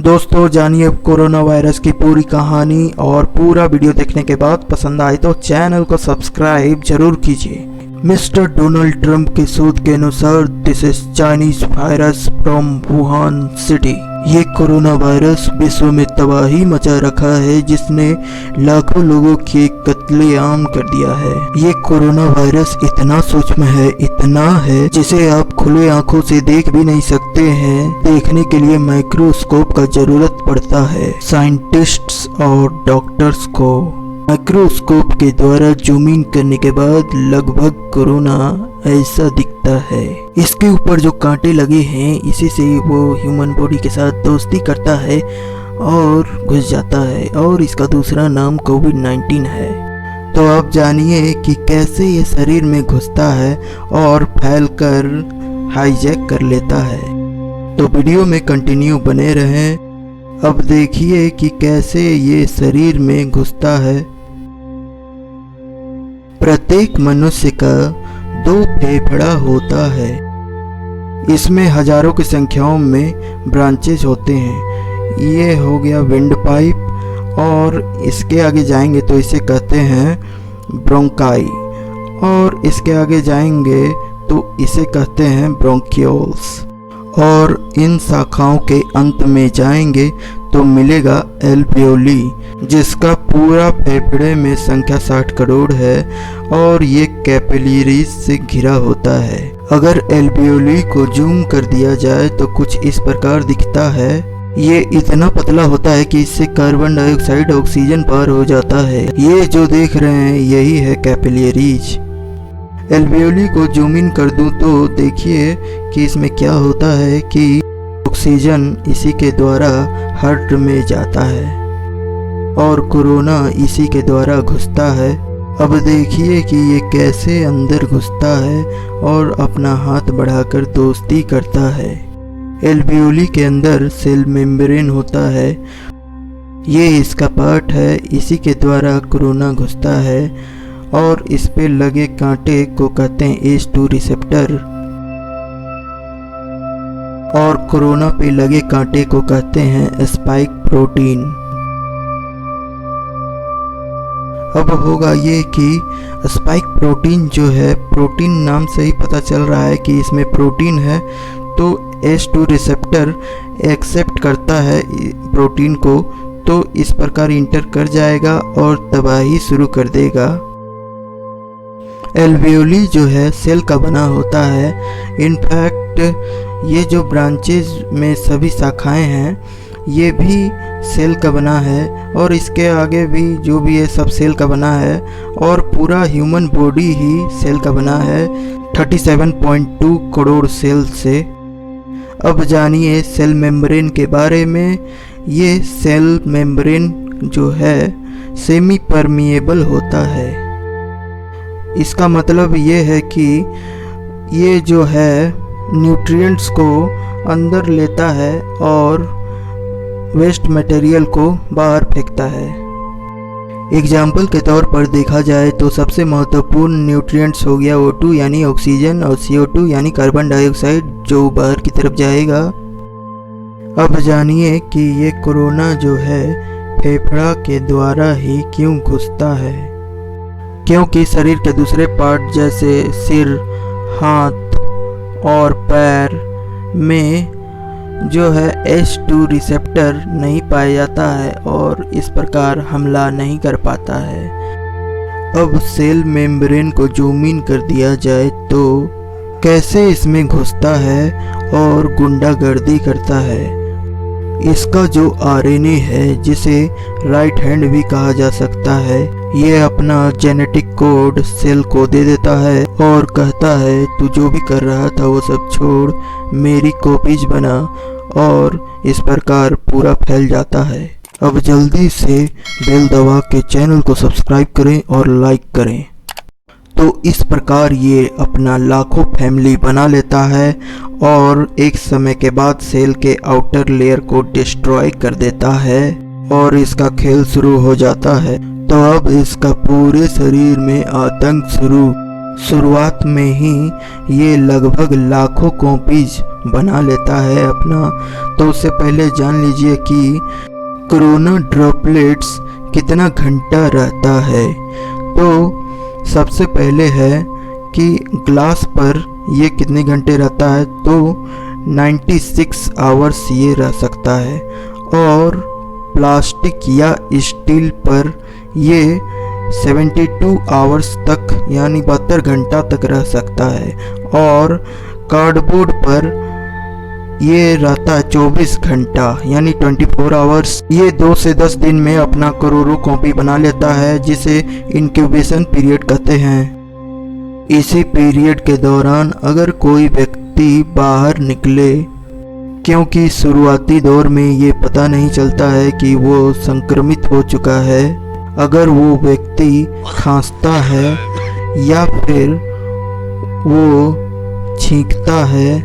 दोस्तों जानिए corona virus की पूरी कहानी और पूरा वीडियो देखने के बाद पसंद आए तो चैनल को सब्सक्राइब जरूर कीजिए। मिस्टर डोनाल्ड ट्रंप के शोध के अनुसार this is Chinese virus from Wuhan city. ये कोरोना वायरस विश्व में तबाही मचा रखा है, जिसने लाखों लोगों की कत्लेआम कर दिया है। ये कोरोना वायरस इतना सूक्ष्म है, इतना है जिसे आप खुले आंखों से देख भी नहीं सकते हैं। देखने के लिए माइक्रोस्कोप का जरूरत पड़ता है। साइंटिस्ट्स और डॉक्टर्स को माइक्रोस्कोप के द्वारा जूम इन करने के बाद लगभग कोरोना ऐसा दिखता है। इसके ऊपर जो कांटे लगे हैं, इसी से वो ह्यूमन बॉडी के साथ दोस्ती करता है और घुस जाता है, और इसका दूसरा नाम कोविड-19 है। तो आप जानिए कि कैसे ये शरीर में घुसता है और फैलकर हाईजैक कर लेता है। तो वीडियो में कंटिन्यू बने रहें। अब देखिए कि कैसे ये शरीर में घुसता है। प्रत्येक मनुष्य का 2 फेफड़ा होता है। इसमें हजारों की संख्याओं में ब्रांचेज होते हैं। ये हो गया विंड पाइप, और इसके आगे जाएंगे तो इसे कहते हैं ब्रोंकाई, और इसके आगे जाएंगे तो इसे कहते हैं ब्रोंकियोल्स, और इन शाखाओं के अंत में जाएंगे तो मिलेगा एल्वियोली, जिसका पूरा फेफड़े में संख्या 60 करोड़ है, और ये कैपिलरीज से घिरा होता है। अगर एल्वियोली को जूम कर दिया जाए तो कुछ इस प्रकार दिखता है। ये इतना पतला होता है कि इससे कार्बन डाइऑक्साइड ऑक्सीजन पार हो जाता है। ये जो देख रहे हैं यही है कैपिलरीज। एल्वियोली को जूम इन कर दूं तो देखिए कि इसमें क्या होता है कि ऑक्सीजन इसी के द्वारा हार्ट में जाता है और कोरोना इसी के द्वारा घुसता है। अब देखिए कि ये कैसे अंदर घुसता है और अपना हाथ बढ़ाकर दोस्ती करता है। एल्वियोली के अंदर सेल मेम्ब्रेन होता है, ये इसका पार्ट है, इसी के द्वारा कोरोना घुसता है, और इस पे लगे कांटे को कहते हैं H2 रिसेप्टर, और कोरोना पे लगे कांटे को कहते हैं स्पाइक प्रोटीन। अब होगा ये कि स्पाइक प्रोटीन जो है, प्रोटीन नाम से ही पता चल रहा है कि इसमें प्रोटीन है, तो H2 रिसेप्टर एक्सेप्ट करता है प्रोटीन को, तो इस प्रकार इंटर कर जाएगा और तबाही शुरू कर देगा। एल्वियोली जो है सेल का बना होता है। इनफैक्ट ये जो ब्रांचेज में सभी शाखाएं हैं ये भी सेल का बना है, और इसके आगे भी जो भी है सब सेल का बना है, और पूरा ह्यूमन बॉडी ही सेल का बना है 37.2 करोड़ सेल से। अब जानिए सेल मेम्ब्रेन के बारे में। ये सेल मेम्ब्रेन जो है सेमी परमिएबल होता है। इसका मतलब ये है कि ये जो है न्यूट्रिएंट्स को अंदर लेता है और वेस्ट मटेरियल को बाहर फेंकता है। एग्जाम्पल के तौर पर देखा जाए तो सबसे महत्वपूर्ण न्यूट्रिएंट्स हो गया O2 यानी ऑक्सीजन, और CO2 यानी कार्बन डाइऑक्साइड जो बाहर की तरफ जाएगा। अब जानिए कि ये कोरोना जो है फेफड़ा के द्वारा ही क्यों घुसता है। क्योंकि शरीर के दूसरे पार्ट जैसे सिर, हाथ और पैर में जो है H2 रिसेप्टर नहीं पाया जाता है और इस प्रकार हमला नहीं कर पाता है। अब सेल मेम्ब्रेन को जूम इन कर दिया जाए तो कैसे इसमें घुसता है और गुंडागर्दी करता है। इसका जो RNA है, जिसे राइट हैंड भी कहा जा सकता है, ये अपना जेनेटिक कोड सेल को दे देता है और कहता है तू जो भी कर रहा था वो सब छोड़, मेरी कॉपीज बना, और इस प्रकार पूरा फैल जाता है। अब जल्दी से बेल दबा के चैनल को सब्सक्राइब करें और लाइक करें। तो इस प्रकार ये अपना लाखों फैमिली बना लेता है और एक समय के बाद सेल के आउटर लेयर को डिस्ट्रॉय कर देता है और इसका खेल शुरू हो जाता है। तो अब इसका पूरे शरीर में आतंक शुरू शुरुआत में ही ये लगभग लाखों कॉपीज बना लेता है अपना। तो उससे पहले जान लीजिए कि कोरोना ड्रॉपलेट्स कितना घंटा रहता है। तो सबसे पहले है कि ग्लास पर ये कितने घंटे रहता है, तो 96 आवर्स ये रह सकता है। और प्लास्टिक या स्टील पर ये 72 आवर्स तक यानी 72 घंटा तक रह सकता है। और कार्डबोर्ड पर ये रहता है 24 घंटा यानी 24 आवर्स। ये 2 से 10 दिन में अपना करोड़ों कॉपी बना लेता है, जिसे इंक्यूबेशन पीरियड कहते हैं। इसी पीरियड के दौरान अगर कोई व्यक्ति बाहर निकले, क्योंकि शुरुआती दौर में ये पता नहीं चलता है कि वो संक्रमित हो चुका है, अगर वो व्यक्ति खांसता है या फिर वो छींकता है,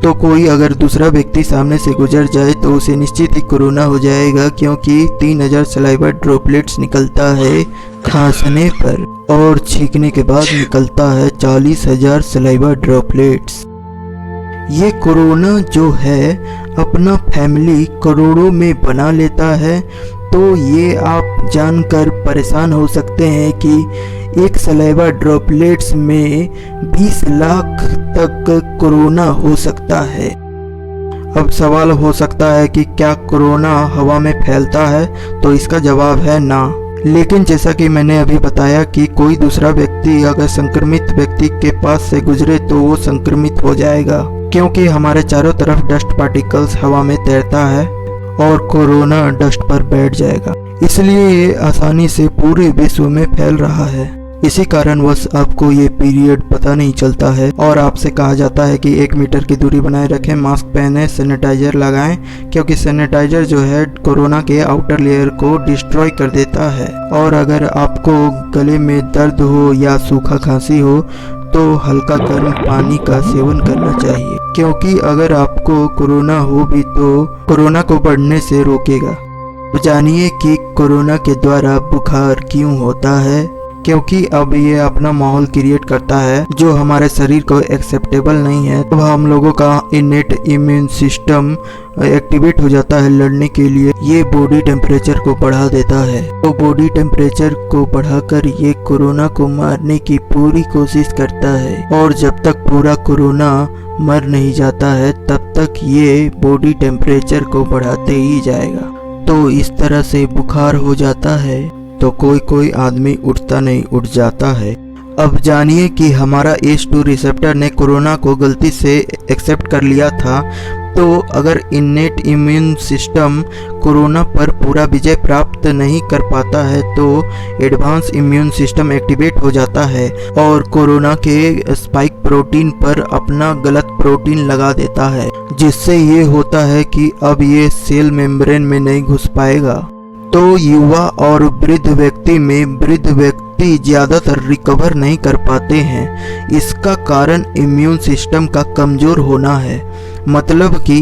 तो कोई अगर दूसरा व्यक्ति सामने से गुजर जाए तो उसे निश्चित ही कोरोना हो जाएगा, क्योंकि 3000 सलाइवा ड्रॉपलेट्स निकलता है खांसने पर और छींकने के बाद निकलता है 40,000 सलाइवा ड्रॉपलेट्स। ये कोरोना जो है अपना फैमिली करोड़ों में बना लेता है। तो ये आप जानकर परेशान हो सकते हैं कि एक सलाइवा ड्रॉपलेट्स में 20 लाख तक कोरोना हो सकता है। अब सवाल हो सकता है कि क्या कोरोना हवा में फैलता है, तो इसका जवाब है ना। लेकिन जैसा कि मैंने अभी बताया कि कोई दूसरा व्यक्ति अगर संक्रमित व्यक्ति के पास से गुजरे तो वो संक्रमित हो जाएगा, क्योंकि हमारे चारों तरफ डस्ट पार्टिकल्स हवा में तैरता है और कोरोना डस्ट पर बैठ जाएगा, इसलिए ये आसानी से पूरे विश्व में फैल रहा है। इसी कारणवश आपको ये पीरियड पता नहीं चलता है और आपसे कहा जाता है कि 1 मीटर की दूरी बनाए रखें, मास्क पहने, सैनिटाइजर लगाएं, क्योंकि सैनिटाइजर जो है कोरोना के आउटर लेयर को डिस्ट्रॉय कर देता है। और अगर आपको गले में दर्द हो या सूखा खांसी हो तो हल्का गर्म पानी का सेवन करना चाहिए, क्योंकि अगर आपको कोरोना हो भी तो कोरोना को बढ़ने से रोकेगा। जानिए कि कोरोना के द्वारा बुखार क्यों होता है, क्योंकि अब ये अपना माहौल क्रिएट करता है जो हमारे शरीर को एक्सेप्टेबल नहीं है। तो हम लोगों का इनेट इम्यून सिस्टम एक्टिवेट हो जाता है लड़ने के लिए। ये बॉडी टेम्परेचर को बढ़ा देता है, तो बॉडी टेम्परेचर को बढ़ाकर ये कोरोना को मारने की पूरी कोशिश करता है। और जब तक पूरा कोरोना मर नहीं जाता है तब तक ये बॉडी टेम्परेचर को बढ़ाते ही जाएगा। तो इस तरह से बुखार हो जाता है तो कोई आदमी उठता नहीं, उठ जाता है। अब जानिए कि हमारा H2 रिसेप्टर ने कोरोना को गलती से एक्सेप्ट कर लिया था, तो अगर इनेट इम्यून सिस्टम कोरोना पर पूरा विजय प्राप्त नहीं कर पाता है तो एडवांस इम्यून सिस्टम एक्टिवेट हो जाता है और कोरोना के स्पाइक प्रोटीन पर अपना गलत प्रोटीन लगा देता है, जिससे ये होता है कि अब ये सेल मेम्ब्रेन में नहीं घुस पाएगा। तो युवा और वृद्ध व्यक्ति ज़्यादातर रिकवर नहीं कर पाते हैं। इसका कारण इम्यून सिस्टम का कमज़ोर होना है। मतलब कि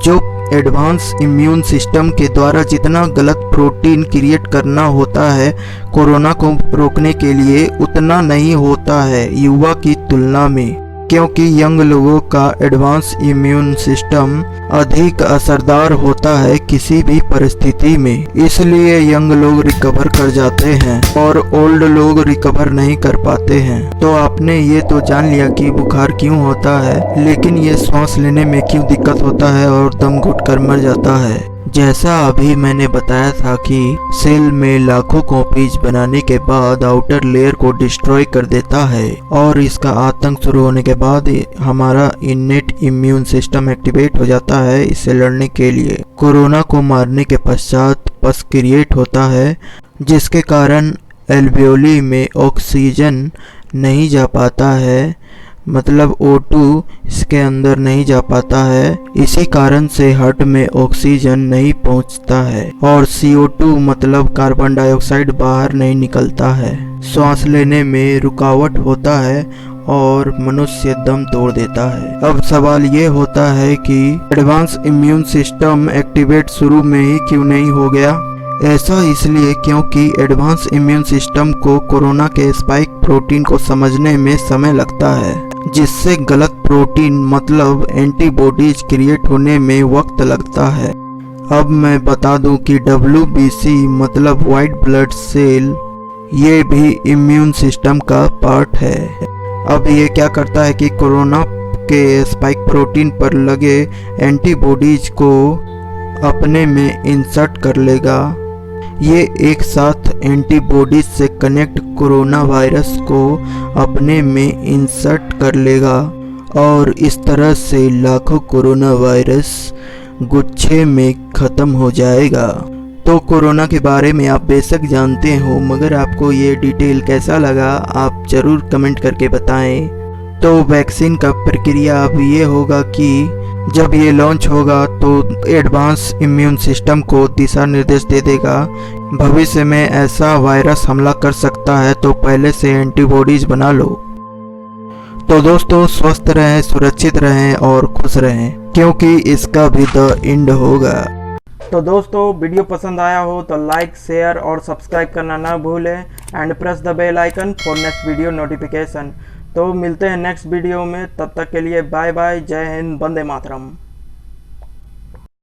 जो एडवांस इम्यून सिस्टम के द्वारा जितना गलत प्रोटीन क्रिएट करना होता है कोरोना को रोकने के लिए, उतना नहीं होता है युवा की तुलना में, क्योंकि यंग लोगों का एडवांस इम्यून सिस्टम अधिक असरदार होता है किसी भी परिस्थिति में, इसलिए यंग लोग रिकवर कर जाते हैं और ओल्ड लोग रिकवर नहीं कर पाते हैं। तो आपने ये तो जान लिया कि बुखार क्यों होता है, लेकिन ये सांस लेने में क्यों दिक्कत होता है और दम घुटकर मर जाता है। जैसा अभी मैंने बताया था कि सेल में लाखों कॉपीज बनाने के बाद आउटर लेयर को डिस्ट्रॉय कर देता है और इसका आतंक शुरू होने के बाद हमारा इनेट इम्यून सिस्टम एक्टिवेट हो जाता है इससे लड़ने के लिए। कोरोना को मारने के पश्चात पस क्रिएट होता है, जिसके कारण एल्वियोली में ऑक्सीजन नहीं जा पाता है, मतलब O2 इसके अंदर नहीं जा पाता है। इसी कारण से हार्ट में ऑक्सीजन नहीं पहुंचता है और CO2 मतलब कार्बन डाइऑक्साइड बाहर नहीं निकलता है। सांस लेने में रुकावट होता है और मनुष्य दम तोड़ देता है। अब सवाल ये होता है कि एडवांस इम्यून सिस्टम एक्टिवेट शुरू में ही क्यों नहीं हो गया। ऐसा इसलिए क्योंकि एडवांस इम्यून सिस्टम को कोरोना के स्पाइक प्रोटीन को समझने में समय लगता है, जिससे गलत प्रोटीन मतलब एंटीबॉडीज क्रिएट होने में वक्त लगता है। अब मैं बता दूं कि WBC मतलब वाइट ब्लड सेल ये भी इम्यून सिस्टम का पार्ट है। अब ये क्या करता है कि कोरोना के स्पाइक प्रोटीन पर लगे एंटीबॉडीज को अपने में इंसर्ट कर लेगा। ये एक साथ एंटीबॉडीज से कनेक्ट कोरोना वायरस को अपने में इंसर्ट कर लेगा और इस तरह से लाखों कोरोना वायरस गुच्छे में ख़त्म हो जाएगा। तो कोरोना के बारे में आप बेशक जानते हो, मगर आपको ये डिटेल कैसा लगा आप ज़रूर कमेंट करके बताएं। तो वैक्सीन का प्रक्रिया अब ये होगा कि जब ये लॉन्च होगा तो एडवांस इम्यून सिस्टम को दिशा निर्देश दे देगा। भविष्य में ऐसा वायरस हमला कर सकता है तो पहले से एंटीबॉडीज बना लो। तो दोस्तों स्वस्थ रहें, सुरक्षित रहें और खुश रहें, क्योंकि इसका भी द एंड होगा। तो दोस्तों वीडियो पसंद आया हो तो लाइक, शेयर और सब्सक्राइब करना ना भूलें and press the bell icon for next video notification. तो मिलते हैं नेक्स्ट वीडियो में, तब तक के लिए बाय बाय, जय हिंद, वंदे मातरम।